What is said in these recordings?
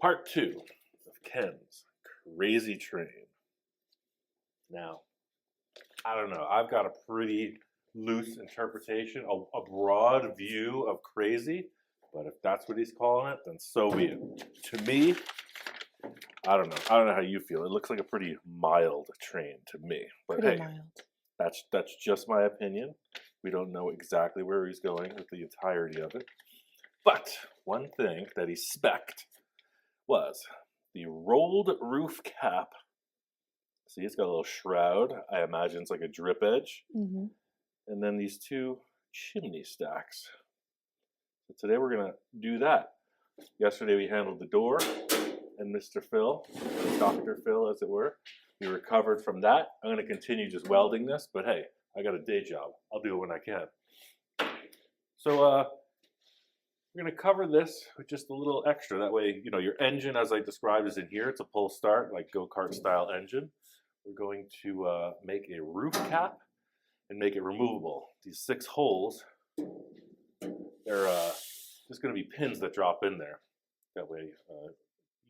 Part 2 of Ken's crazy train. Now, I don't know. I've got a pretty loose interpretation, a broad view of crazy, but if that's what he's calling it, then so be it. To me, I don't know. I don't know how you feel. It looks like a pretty mild train to me. But Pretty hey, mild. that's just my opinion. We don't know exactly where he's going with the entirety of it. But one thing that he spec'd was the rolled roof cap. See, it's got a little shroud. I imagine it's like a drip edge. Mm-hmm. And then these two chimney stacks. So today we're going to do that. Yesterday we handled the door and Mr. Phil, Dr. Phil as it were. We recovered from that. I'm going to continue just welding this, but hey, I got a day job. I'll do it when I can. So we're going to cover this with just a little extra. That way, you know, your engine, as I described, is in here. It's a pull start, like go-kart style engine. We're going to make a roof cap and make it removable. These 6 holes, they're just going to be pins that drop in there. That way,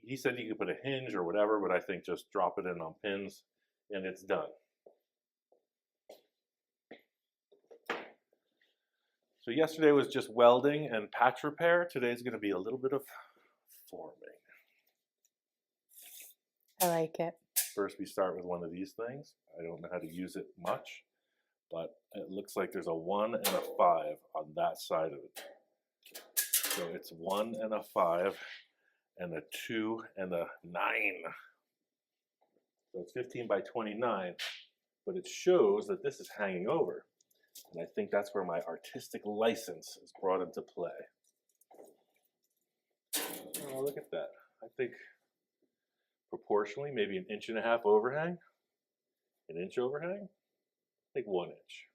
he said you could put a hinge or whatever, but I think just drop it in on pins and it's done. So yesterday was just welding and patch repair. Today's going to be a little bit of forming. I like it. First, we start with one of these things. I don't know how to use it much, but it looks like there's a 1 and a 5 on that side of it. So it's 1 and a 5 and a 2 and a 9. So it's 15 by 29, but it shows that this is hanging over. And I think that's where my artistic license is brought into play. Oh, look at that. I think proportionally, maybe 1.5 inches overhang, 1 inch overhang, I think 1 inch.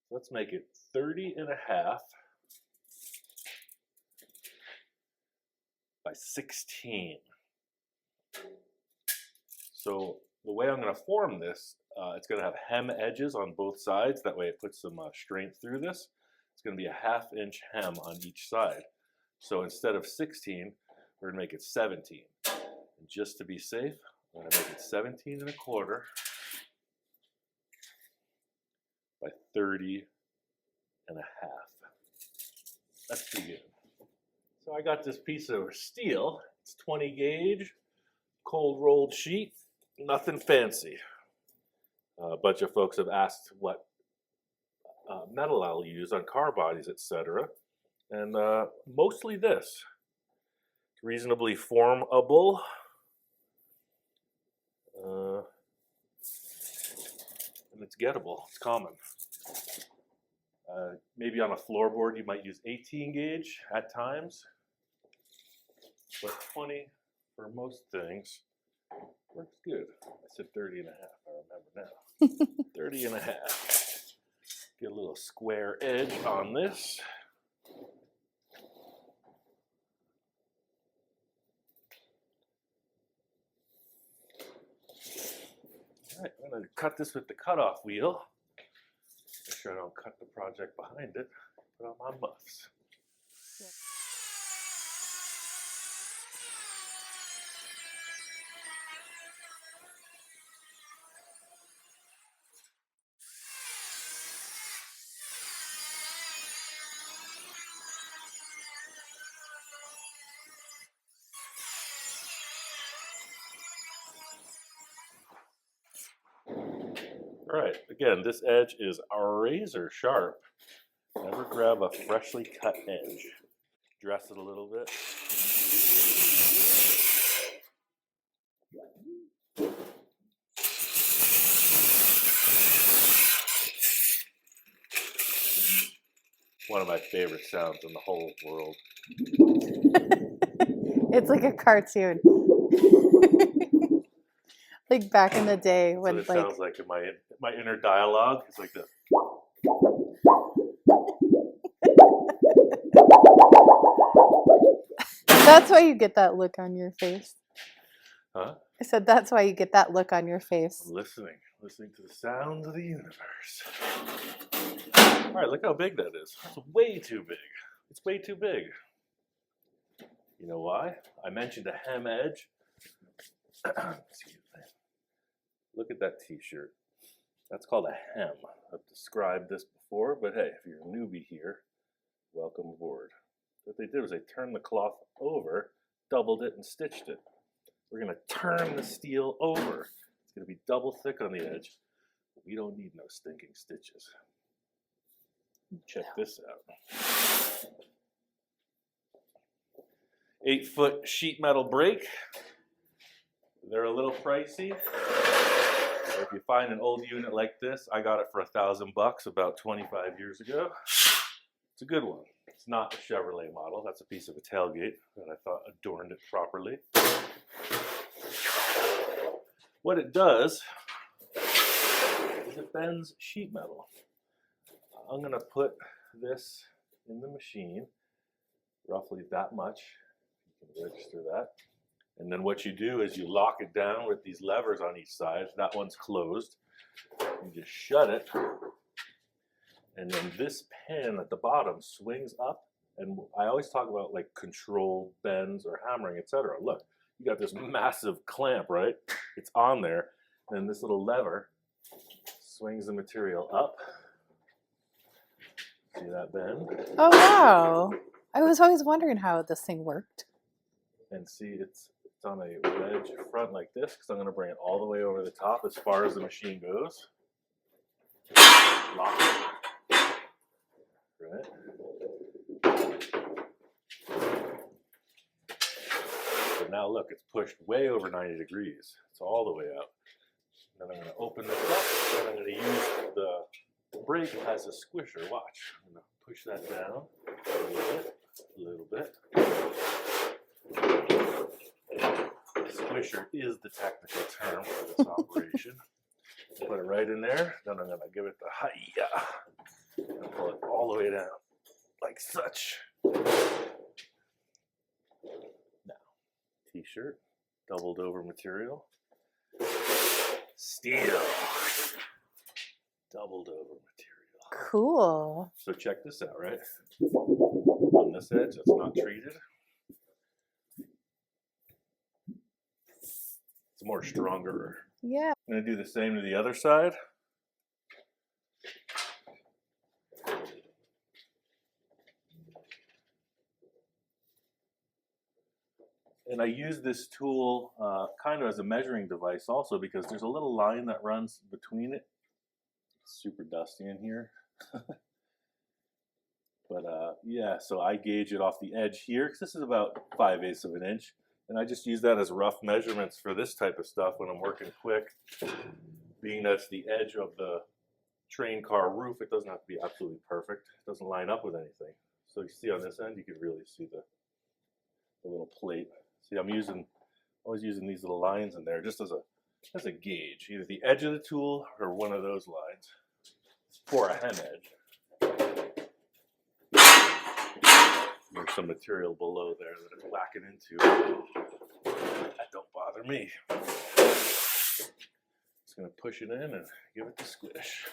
Let's make it 30.5 by 16. So the way I'm going to form this, it's going to have hem edges on both sides. That way it puts some strength through this. It's going to be a 1/2 inch hem on each side. So instead of 16, we're going to make it 17. And just to be safe, I'm going to make it 17.25 by 30.5. Let's begin. So I got this piece of steel. It's 20 gauge, cold rolled sheet, nothing fancy. A bunch of folks have asked what metal I'll use on car bodies, etc. And mostly this. It's reasonably formable. And it's gettable, it's common. Maybe on a floorboard you might use 18 gauge at times, but 20 for most things works good. I said 30.5, I remember now. 30.5. Get a little square edge on this. All right, I'm going to cut this with the cutoff wheel. Make sure I don't cut the project behind it. Put on my muffs. Yep. All right, again, this edge is razor sharp. Never grab a freshly cut edge. Dress it a little bit. One of my favorite sounds in the whole world. It's like a cartoon. Like back in the day That's when what it sounds like in my inner dialogue. It's like this. That's why you get that look on your face. Huh? I said that's why you get that look on your face. I'm listening to the sounds of the universe. All right, look how big that is. That's way too big. It's way too big. You know why? I mentioned a hem edge. Excuse me. Look at that t-shirt. That's called a hem. I've described this before, but hey, if you're a newbie here, welcome aboard. What they did was they turned the cloth over, doubled it, and stitched it. We're going to turn the steel over. It's going to be double thick on the edge. We don't need no stinking stitches. Check this out. 8-foot sheet metal brake. They're a little pricey. If you find an old unit like this, I got it for $1,000 about 25 years ago. It's a good one. It's not a Chevrolet model. That's a piece of a tailgate that I thought adorned it properly. What it does is it bends sheet metal. I'm going to put this in the machine, roughly that much. You can register that. And then what you do is you lock it down with these levers on each side. That one's closed. You just shut it. And then this pin at the bottom swings up. And I always talk about like controlled bends or hammering, etc. Look, you got this massive clamp, right? It's on there. And then this little lever swings the material up. See that bend? Oh, wow. I was always wondering how this thing worked. And see, it's on a wedge front like this because I'm going to bring it all the way over the top as far as the machine goes. Lock it. Right. So now look, it's pushed way over 90 degrees. It's all the way out. Then I'm going to open this up and I'm going to use the brake as a squisher. Watch. I'm going to push that down a little bit. Squisher is the technical term for this operation. Put it right in there. Then I'm going to give it the hi-ya and pull it all the way down like such. Now, t-shirt, doubled over material, steel, doubled over material. Cool. So check this out, right? On this edge, it's not treated. It's more stronger. Yeah. I'm going to do the same to the other side. And I use this tool kind of as a measuring device also because there's a little line that runs between it. It's super dusty in here. But yeah, so I gauge it off the edge here because this is about 5/8 of an inch. And I just use that as rough measurements for this type of stuff when I'm working quick. Being that it's the edge of the train car roof, it doesn't have to be absolutely perfect. It doesn't line up with anything. So you see on this end, you can really see the little plate. See, I'm always using these little lines in there just as a gauge, either the edge of the tool or one of those lines for a hem edge. There's some material below there that it's whacking into. That don't bother me. Just gonna push it in and give it the squish.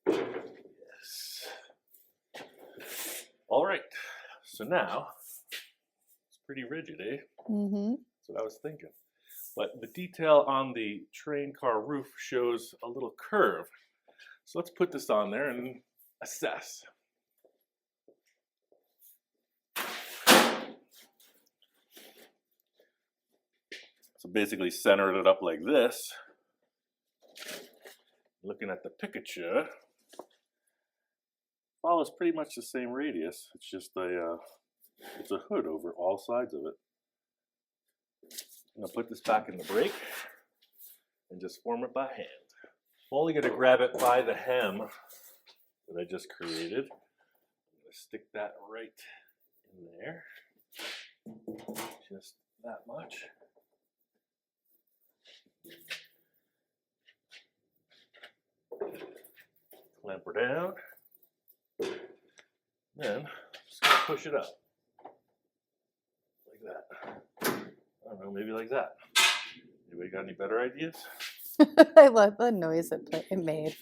Yes. All right. So now it's pretty rigid, eh? Mm-hmm. That's what I was thinking. But the detail on the train car roof shows a little curve. So let's put this on there and assess. So basically centered it up like this. Looking at the picture, follows pretty much the same radius. It's just it's a hood over all sides of it. I'm gonna put this back in the brake and just form it by hand. I'm only gonna grab it by the hem that I just created. I'm gonna stick that right in there. Just that much. Clamp her down. Then I'm just gonna push it up like that. don't know, maybe like that. Anybody got any better ideas? I love the noise it made.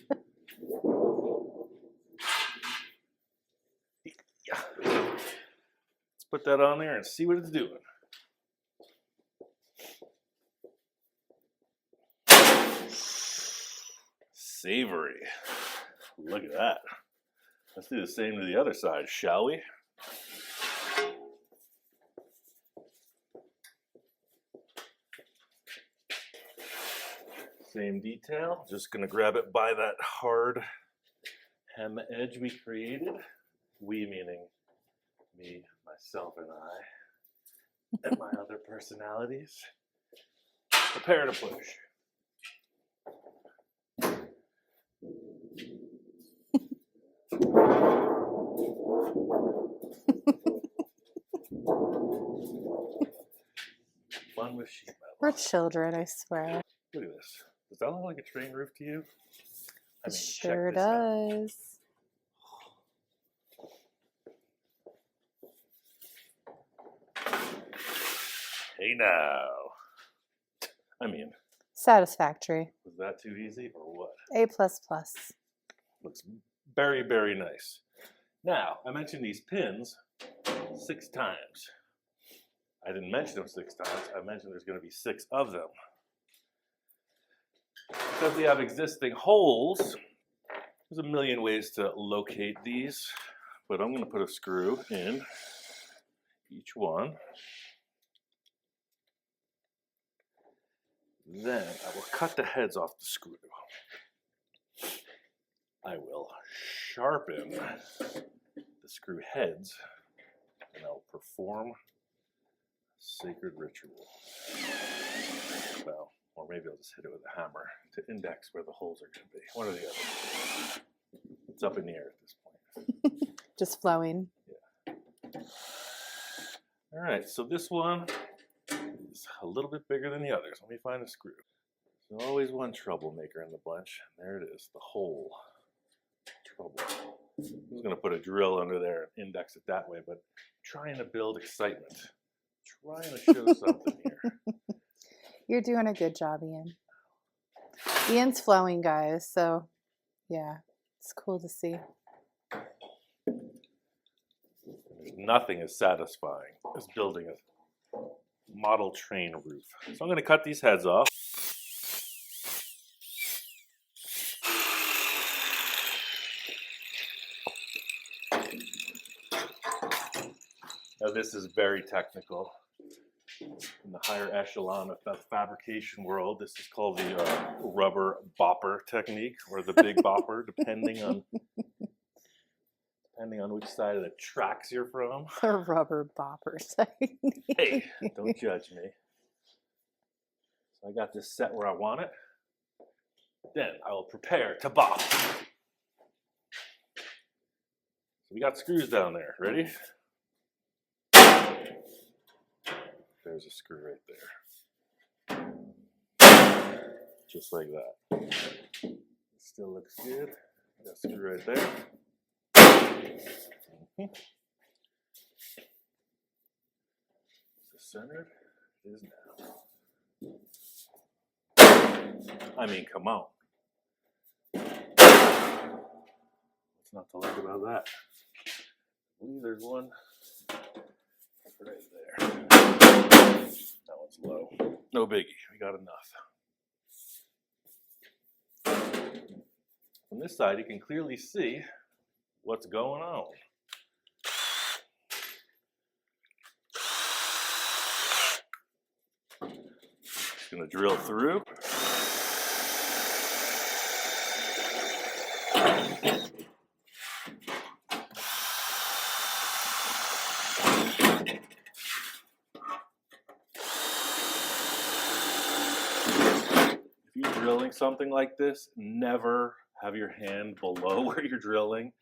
Yeah. Let's put that on there and see what it's doing. Savory. Look at that. Let's do the same to the other side, shall we? Same detail. Just gonna grab it by that hard hem edge we created. We meaning me, myself, and I, and my other personalities. Prepare to push. Fun with sheet metal. We're children, I swear. Look at this. Does that look like a train roof to you? I It mean, sure check this out. does. Hey now. I mean, Satisfactory. was that too easy or what? A++. Looks very, very nice. Now, I mentioned these pins 6 times. I didn't mention them 6 times. I mentioned there's going to be 6 of them. Because we have existing holes, there's a million ways to locate these, but I'm going to put a screw in each one. Then I will cut the heads off the screw. I will sharpen the screw heads, and I'll perform a sacred ritual. Well, or maybe I'll just hit it with a hammer to index where the holes are going to be. One or the other. It's up in the air at this point. Just flowing. Yeah. All right, so this one is a little bit bigger than the others. Let me find a screw. There's always one troublemaker in the bunch. There it is, the hole. Trouble. I was going to put a drill under there and index it that way, but trying to build excitement. Trying to show something here. You're doing a good job, Ian. Ian's flowing, guys, so yeah, it's cool to see. There's nothing as satisfying as building a model train roof. So I'm going to cut these heads off. Now this is very technical. In the higher echelon of the fabrication world, this is called the rubber bopper technique, or the big bopper, depending on which side of the tracks you're from. The rubber bopper technique. Hey, don't judge me. So I got this set where I want it. Then I will prepare to bop. So we got screws down there. Ready? There's a screw right there. Just like that. Still looks good. Got a screw right there. Is it centered? It is now. I mean, come on. What's not to like about that? I believe there's one right there. That one's low. No biggie. We got enough. From this side, you can clearly see what's going on. Just gonna drill through. If you're drilling something like this, never have your hand below where you're drilling.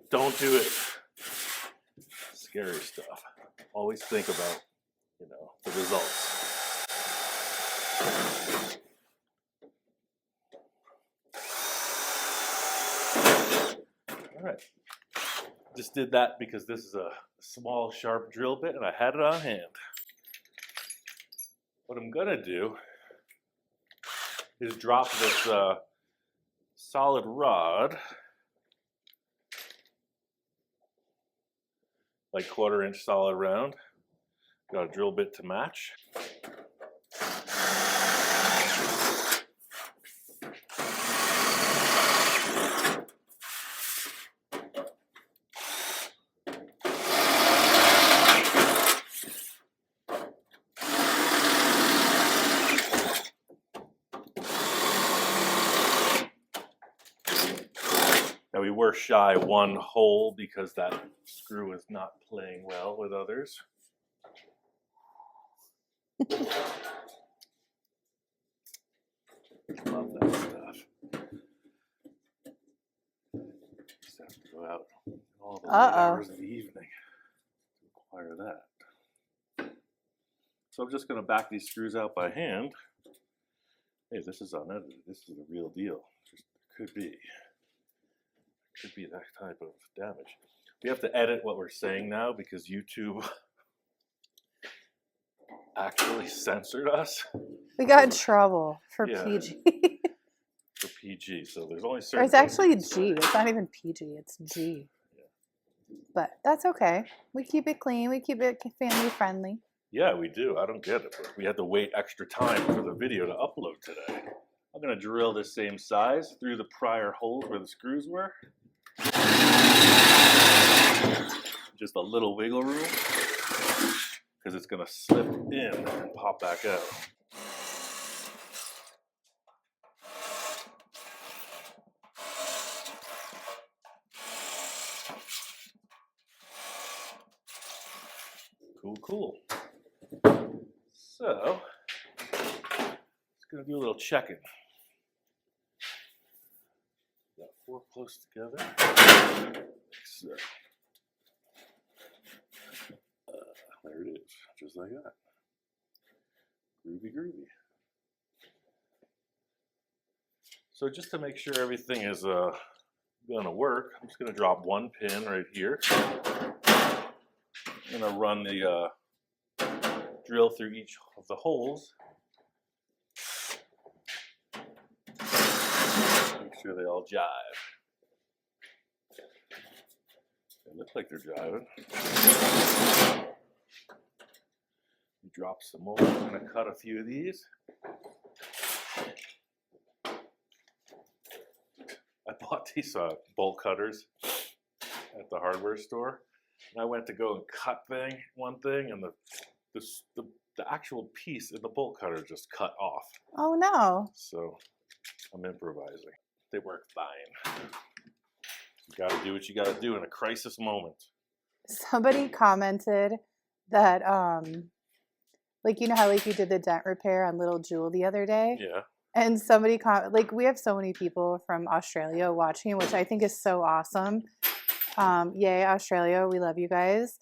Don't do it. Scary stuff. Always think about, the results. All right. Just did that because this is a small, sharp drill bit and I had it on hand. what I'm gonna do is drop this solid rod, like 1/4 inch solid round. Got a drill bit to match. Now we were shy one hole because that screw is not playing well with others. Love that stuff. Just have to go out all the late hours of the evening to acquire that. So I'm just going to back these screws out by hand. Hey, this is unedited. This is the real deal. Just could be that type of damage. We have to edit what we're saying now because YouTube actually censored us. We got in trouble for PG. For PG, so there's only certain. Or it's actually G. It's not even PG. It's G. Yeah. But that's okay. We keep it clean. We keep it family friendly. Yeah, we do. I don't get it. But we had to wait extra time for the video to upload today. I'm gonna drill this same size through the prior holes where the screws were. Just a little wiggle room because it's gonna slip in and pop back out. Cool. So, just gonna do a little checking. Got 4 close together. So, there it is, just like that. Groovy. So just to make sure everything is gonna work, I'm just gonna drop 1 pin right here. I'm gonna run the drill through each of the holes. Make sure they all jive. They look like they're jiving. Drop some more. I'm gonna cut a few of these. I bought these bolt cutters at the hardware store. And I went to go and cut one thing, and the actual piece in the bolt cutter just cut off. Oh no. So I'm improvising. They work fine. You gotta do what you gotta do in a crisis moment. Somebody commented that like, you know how like you did the dent repair on little Jewel the other day? Yeah. And somebody like we have so many people from Australia watching, which I think is so awesome. Yay, Australia, we love you guys.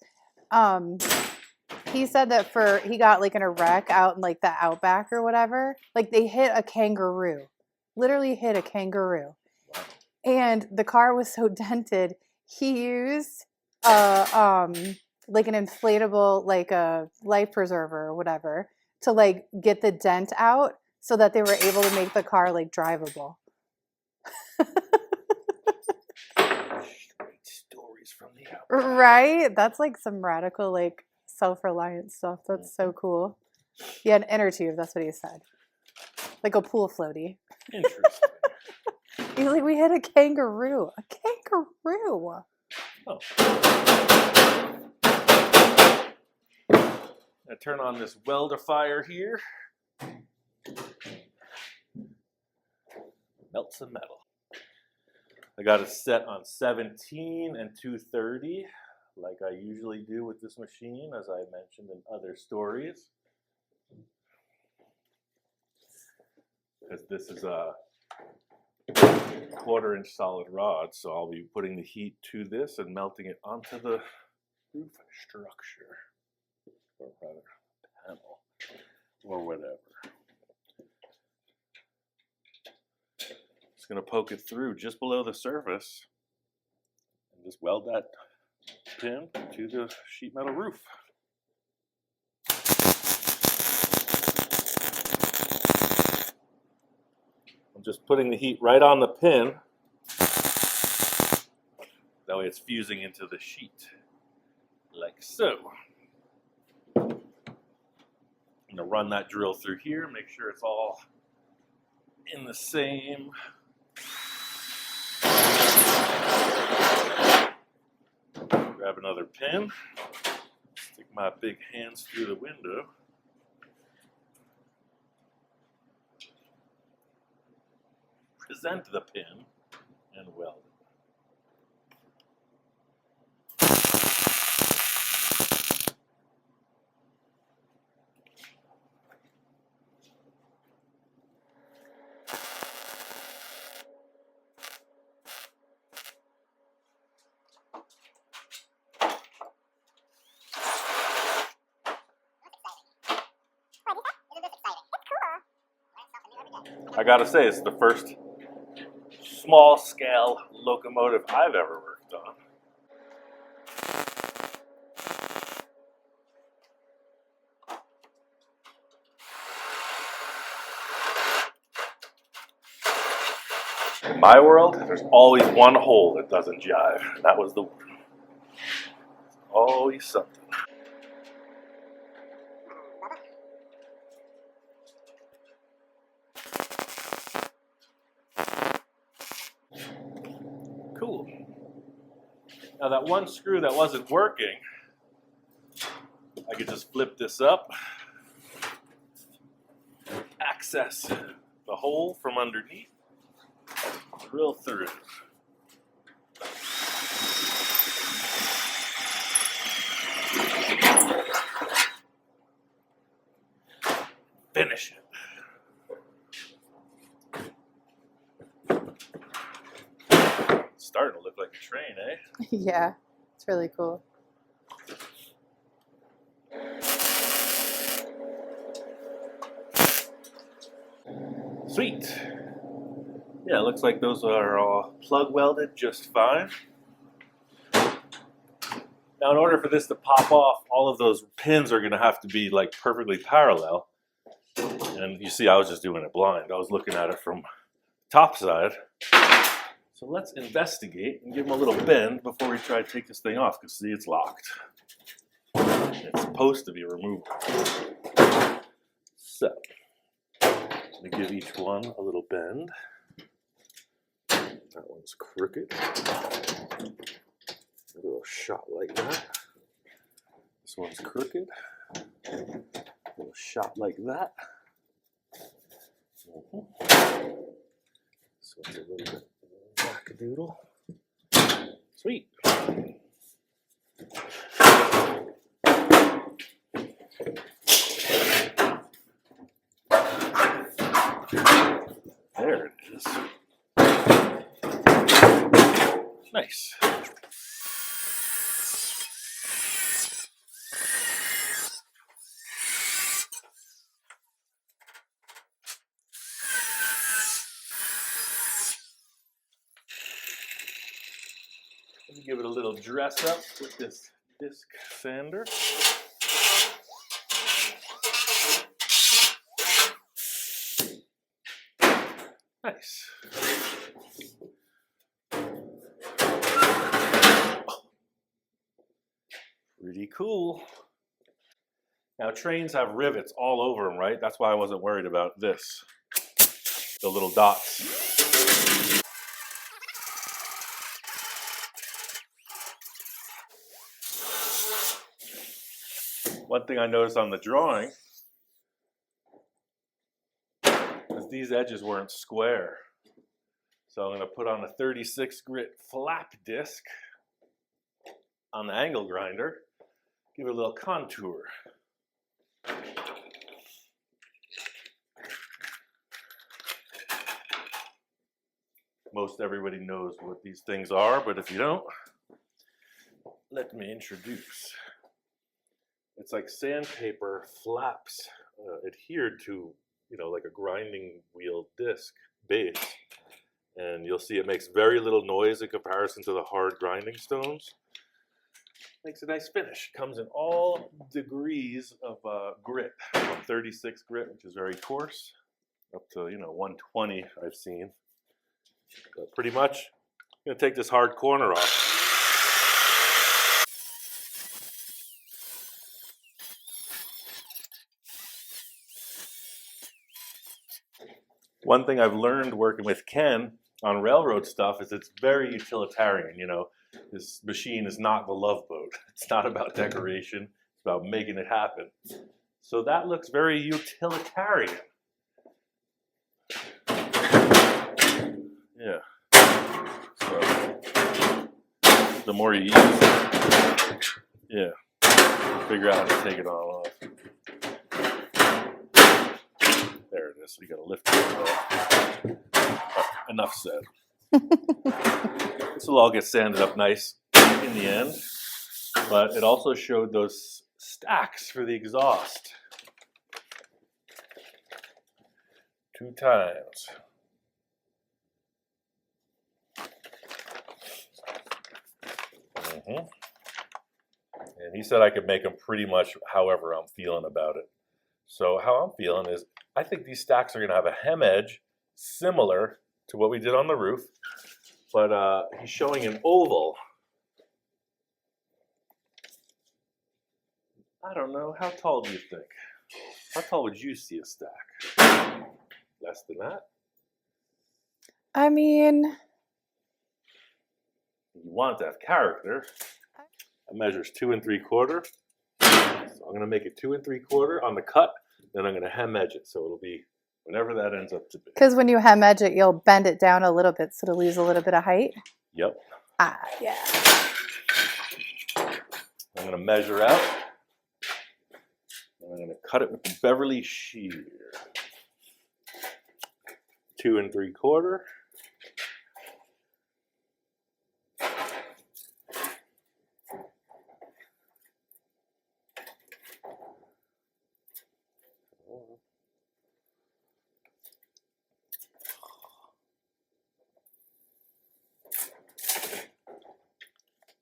He said that he got like in a wreck out in like the outback or whatever. Like they hit a kangaroo. Literally hit a kangaroo. Wow. And the car was so dented, he used like an inflatable, like a life preserver or whatever, to like get the dent out so that they were able to make the car like drivable. Stories from the outback. Right? That's like some radical, like self-reliant stuff. That's so cool. Yeah, an inner tube, that's what he said. Like a pool floaty. Interesting. He's like, we hit a kangaroo. A kangaroo. Oh. I turn on this welder fire here. Melt some metal. I got it set on 17 and 230, like I usually do with this machine, as I mentioned in other stories. Because this is a 1/4 inch solid rod, so I'll be putting the heat to this and melting it onto the roof structure, or rather panel, or whatever. Just gonna poke it through just below the surface and just weld that pin to the sheet metal roof. just putting the heat right on the pin. That way it's fusing into the sheet, like so. I'm gonna run that drill through here, make sure it's all in the same. Grab another pin, stick my big hands through the window. Present the pin and weld it. I gotta say, it's the first small scale locomotive I've ever worked on. In my world, there's always one hole that doesn't jive. And that was the one. Always something. Cool. Now that one screw that wasn't working, I could just flip this up, access the hole from underneath, drill through. Finish it. It's starting to look like a train, eh? Yeah, it's really cool. Sweet. Yeah, it looks like those are all plug welded just fine. Now, in order for this to pop off, all of those pins are going to have to be like perfectly parallel. And you see, I was just doing it blind. I was looking at it from top side. So let's investigate and give them a little bend before we try to take this thing off, because see, it's locked. It's supposed to be removable. So, let me give each one a little bend. That one's crooked. A little shot like that. This one's crooked. A little shot like that. This one's a little bit wackadoodle. Sweet. There it is. Nice. Let me give it a little dress up with this disc sander. Nice. Pretty cool. Now trains have rivets all over them, right? That's why I wasn't worried about this. The little dots. One thing I noticed on the drawing is these edges weren't square. So I'm going to put on a 36 grit flap disc on the angle grinder, give it a little contour. Most everybody knows what these things are, but if you don't, let me introduce. It's like sandpaper flaps adhered to, you know, like a grinding wheel disc base. And you'll see it makes very little noise in comparison to the hard grinding stones. Makes a nice finish. Comes in all degrees of grit. 36 grit, which is very coarse, up to 120 I've seen. But pretty much, I'm gonna take this hard corner off. One thing I've learned working with Ken on railroad stuff is it's very utilitarian. This machine is not the Love Boat. It's not about decoration. It's about making it happen. So that looks very utilitarian. Yeah. So the more you use it, figure out how to take it all off. There it is. So you got to lift it up. Enough said. This will all get sanded up nice in the end, but it also showed those stacks for the exhaust. 2 times. And he said I could make them pretty much however I'm feeling about it. So how I'm feeling is I think these stacks are going to have a hem edge similar to what we did on the roof, but he's showing an oval. I don't know. How tall do you think? How tall would you see a stack? Less than that? I mean, You want it to have character. It measures 2 3/4. So I'm going to make it 2 3/4 on the cut. Then I'm going to hem edge it, so it'll be whatever that ends up to be. because when you hem edge it, you'll bend it down a little bit so to lose a little bit of height. Yep. Yeah. I'm going to measure out. And I'm going to cut it with the Beverly shear. 2 3/4.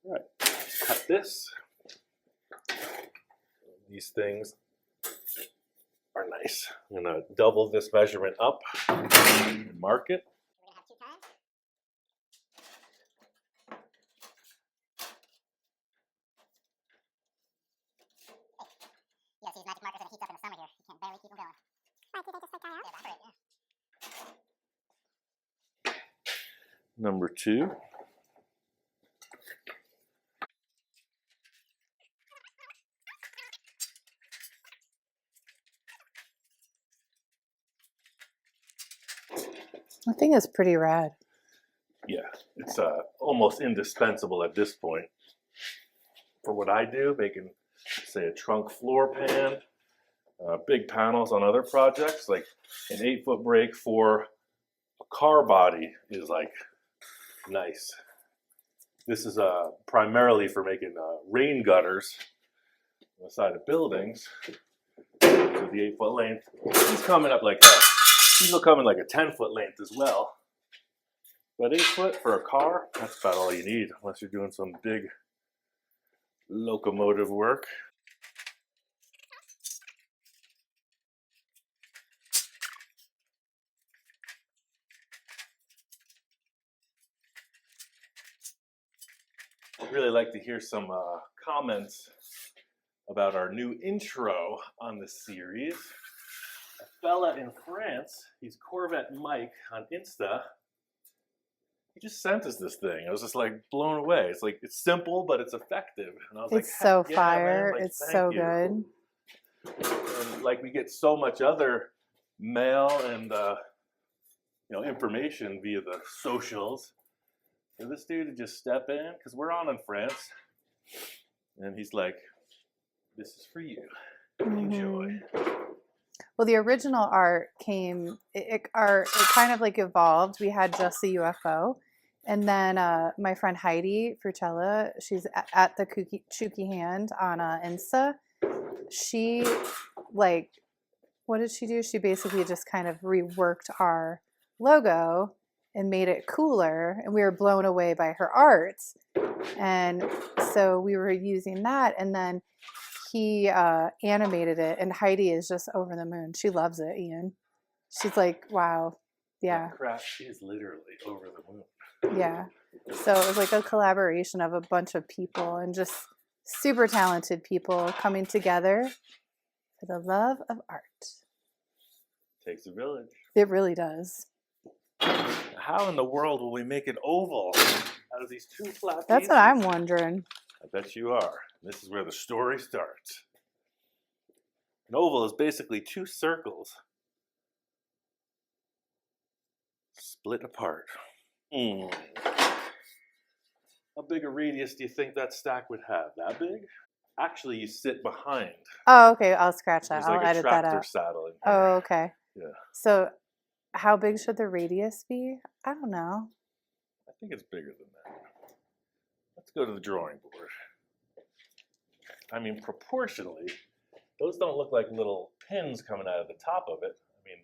All right, cut this. These things are nice. I'm going to double this measurement up and mark it. Yeah, see his magic markers and it heats up in the summer here. You can barely keep them going. Right, do they just like dry out? Yeah, that's right, yeah. Number 2. I think it's pretty rad. Yeah, it's almost indispensable at this point. For what I do, making, say, a trunk floor pan, big panels on other projects, like an 8-foot brake for a car body is like nice. This is primarily for making rain gutters on the side of buildings. So the 8-foot length, he's coming up like that. These will come in like a 10-foot length as well. But 8 foot for a car, that's about all you need, unless you're doing some big locomotive work. I'd really like to hear some comments about our new intro on this series. A fella in France, he's Corvette Mike on Insta. He just sent us this thing. I was just like blown away. It's like, it's simple, but it's effective. And I was It's like, so heck yeah, fire. man. Like, It's thank so you. good. And like we get so much other mail and information via the socials. For this dude to just step in, because we're on in France, and he's like, "This is for you. Enjoy." Well, the original art came. It kind of like evolved. We had just the UFO, and then my friend Heidi Frucella, she's at the Kooky Hand on Insta. She what did she do? She basically just kind of reworked our logo and made it cooler, and we were blown away by her art. And so we were using that, and then he animated it, and Heidi is just over the moon. She loves it, Ian. she's like, wow. Yeah. That craft is literally over the moon. Yeah. So it was like a collaboration of a bunch of people and just super talented people coming together for the love of art. Takes a village. It really does. How in the world will we make an oval out of these two flat That's pieces? what I'm wondering. I bet you are. This is where the story starts. An oval is basically two circles split apart. How big a radius do you think that stack would have? That big? Actually, you sit behind. Oh, okay. I'll scratch that. There's I'll like a edit that tractor out. saddle in here. Oh, okay. Yeah. So how big should the radius be? I don't know. I think it's bigger than that. Let's go to the drawing board. I mean, proportionally, those don't look like little pins coming out of the top of it. I mean,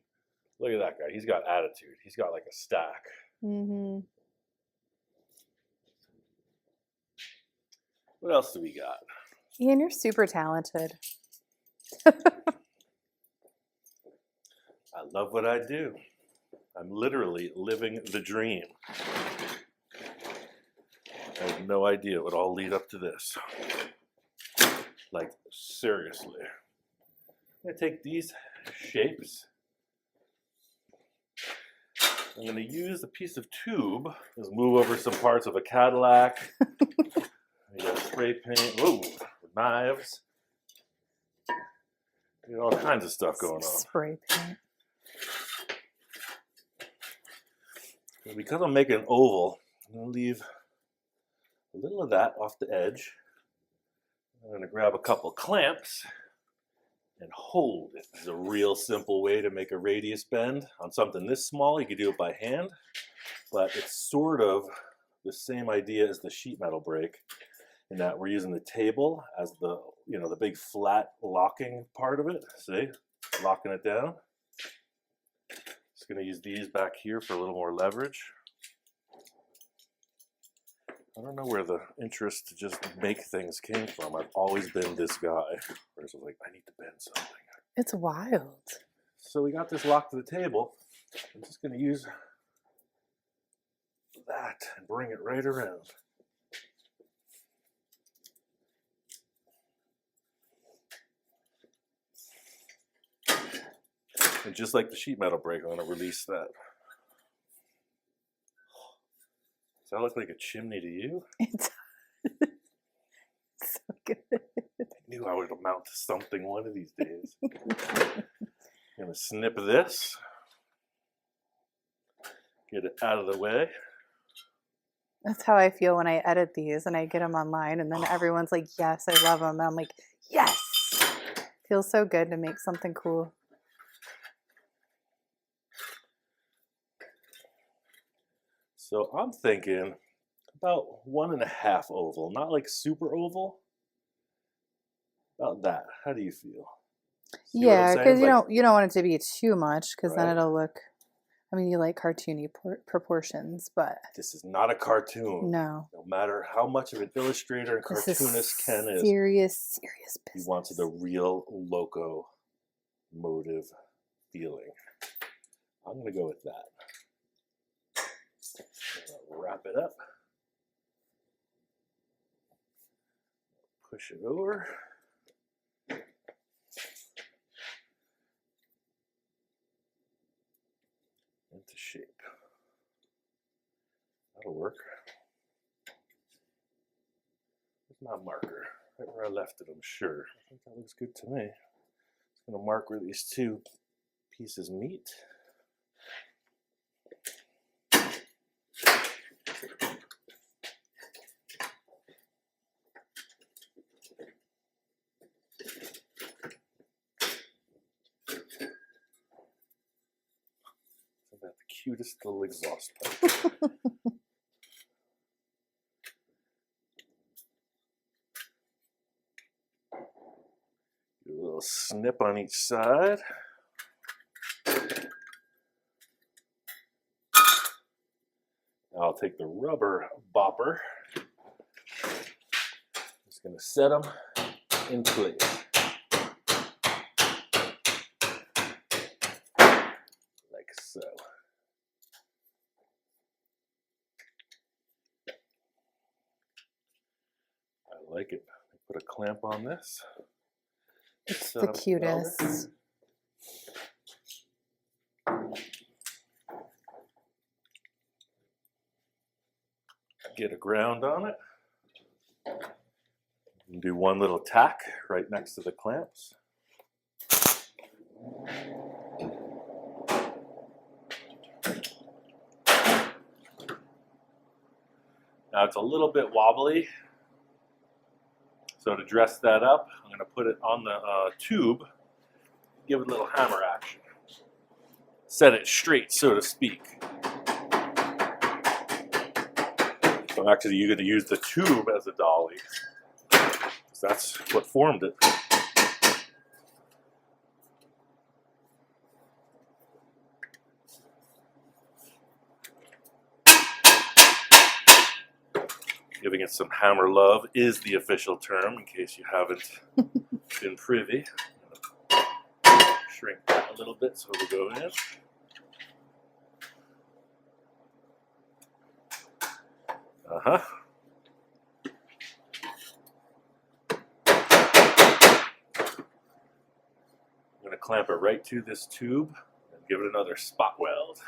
look at that guy. He's got attitude. He's got like a stack. Mm-hmm. What else do we got? Ian, you're super talented. I love what I do. I'm literally living the dream. I have no idea what would all lead up to this. Like, seriously. I'm going to take these shapes. I'm going to use a piece of tube. Let's move over some parts of a Cadillac. We got spray paint. Whoa, knives. We got all kinds of stuff going on. Spray paint. And because I'm making an oval, I'm going to leave a little of that off the edge. I'm going to grab a couple clamps and hold it. This is a real simple way to make a radius bend on something this small. You could do it by hand, but it's sort of the same idea as the sheet metal brake in that we're using the table as the, the big flat locking part of it. See? Locking it down. Just going to use these back here for a little more leverage. I don't know where the interest to just make things came from. I've always been this guy. Whereas I was like, I need to bend something. It's wild. So we got this locked to the table. I'm just going to use that and bring it right around. And just like the sheet metal brake, I'm going to release that. Does that look like a chimney to you? It's so good. I knew I would amount to something one of these days. I'm going to snip this. Get it out of the way. That's how I feel when I edit these and I get them online and then everyone's like, yes, I love them. And I'm like, yes. Feels so good to make something cool. So I'm thinking about 1.5 oval, not like super oval. About that. How do you feel? See what I'm Yeah, saying? because Like, you don't want it to be too much because then Right. it'll look. I mean, you like cartoony proportions, but this is not a cartoon. no, No matter how much of an illustrator and this is cartoonist Ken is, serious he business. wanted a real locomotive feeling. I'm going to go with that. I'm gonna wrap it up. Push it over. Into shape. That'll work. Where's my marker? Right where I left it, I'm sure. I think that looks good to me. Just gonna mark where these two pieces meet. Isn't that the cutest little exhaust pipe? Do a little snip on each side. Now I'll take the rubber bopper. Just gonna set them in place. Put a clamp on this. It's Set the up the cutest. welder. Get a ground on it. And do one little tack right next to the clamps. Now it's a little bit wobbly, so to dress that up, I'm going to put it on the tube, give it a little hammer action. Set it straight, so to speak. So actually you're going to use the tube as a dolly, because that's what formed it. Giving it some hammer love is the official term, in case you haven't been privy. Shrink that a little bit so it'll go in. Uh-huh. I'm going to clamp it right to this tube and give it another spot weld.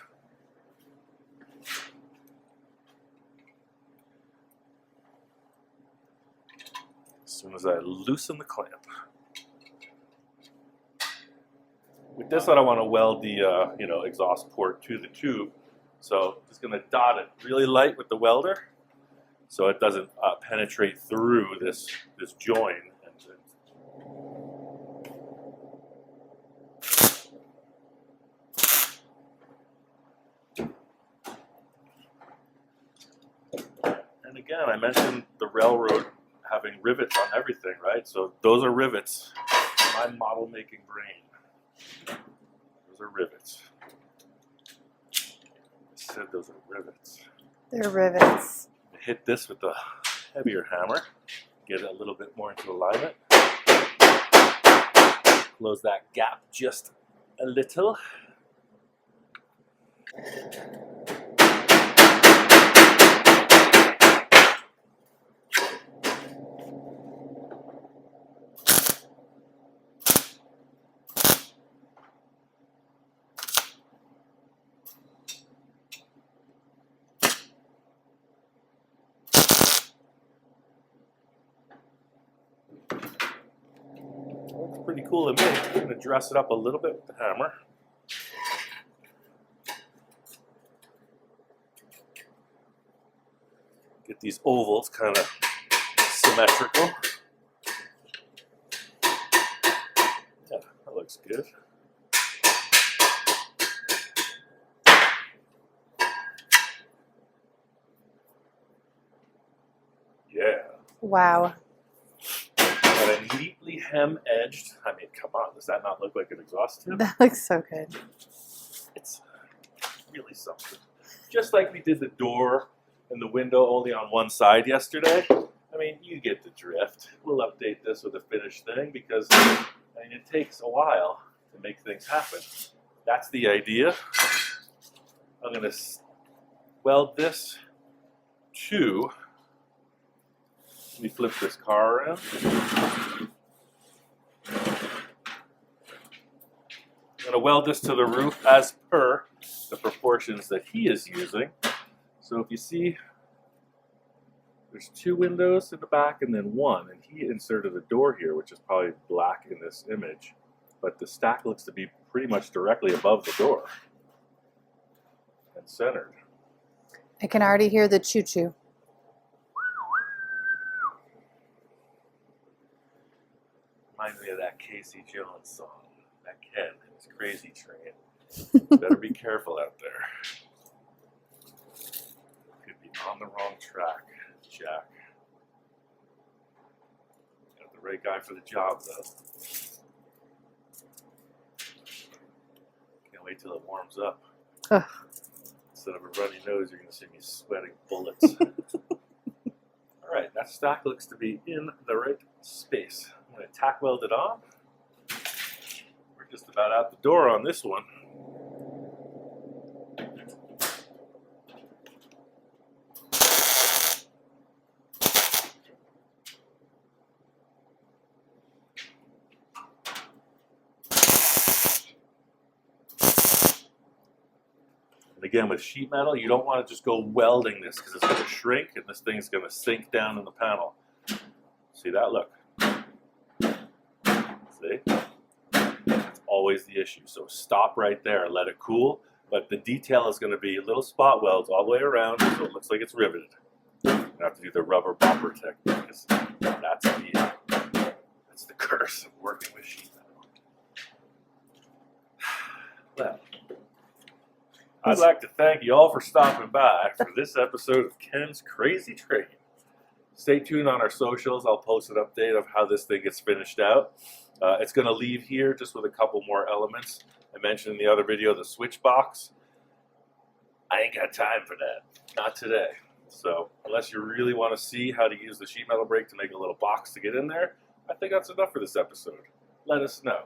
As soon as I loosen the clamp. With this, I don't want to weld the exhaust port to the tube, so I'm just going to dot it really light with the welder, so it doesn't penetrate through this join. And again, I mentioned the railroad having rivets on everything, right? So those are rivets. My model making brain. Those are rivets. I said those are rivets. They're rivets. Hit this with the heavier hammer. Get it a little bit more into alignment. Close that gap just a little. Looks pretty cool to me. I'm going to dress it up a little bit with the hammer. Get these ovals kind of symmetrical. Yeah, that looks good. Yeah. Wow. Got a neatly hem-edged. I mean, come on, does that not look like an exhaust tube? That looks so good. It's really something. Just like we did the door and the window only on one side yesterday. I mean, you get the drift. We'll update this with a finished thing because it takes a while to make things happen. That's the idea. I'm going to weld this to. Let me flip this car around. I'm going to weld this to the roof as per the proportions that he is using. So if you see, there's two windows in the back and then one, and he inserted a door here, which is probably black in this image, but the stack looks to be pretty much directly above the door and centered. I can already hear the choo-choo. Reminds me of that Casey Jones song, that Ken and his crazy train. Better be careful out there. Could be on the wrong track, Jack. Got the right guy for the job, though. Can't wait till it warms up. Ugh. Instead of a runny nose, you're going to see me sweating bullets. All right, that stack looks to be in the right space. I'm going to tack weld it on. We're just about out the door on this one. again, with sheet metal, you don't want to just go welding this because it's going to shrink and this thing's going to sink down in the panel. See that? Look. See? That's always the issue. So stop right there, let it cool. But the detail is going to be little spot welds all the way around so it looks like it's riveted. You have to do the rubber bumper technique because that's the curse of working with sheet metal. Well, I'd like to thank you all for stopping by for this episode of Ken's Crazy Trade. Stay tuned on our socials. I'll post an update of how this thing gets finished out. It's going to leave here just with a couple more elements. I mentioned in the other video the switch box. I ain't got time for that. Not today. So unless you really want to see how to use the sheet metal brake to make a little box to get in there, I think that's enough for this episode. Let us know.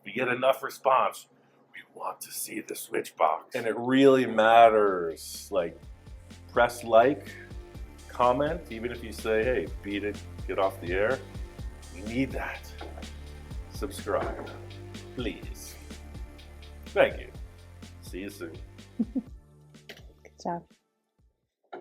If we get enough response, we want to see the switch box. And it really matters. Like, press like, comment, even if you say, hey, beat it, get off the air. We need that. Subscribe, please. Thank you. See you soon. Good job.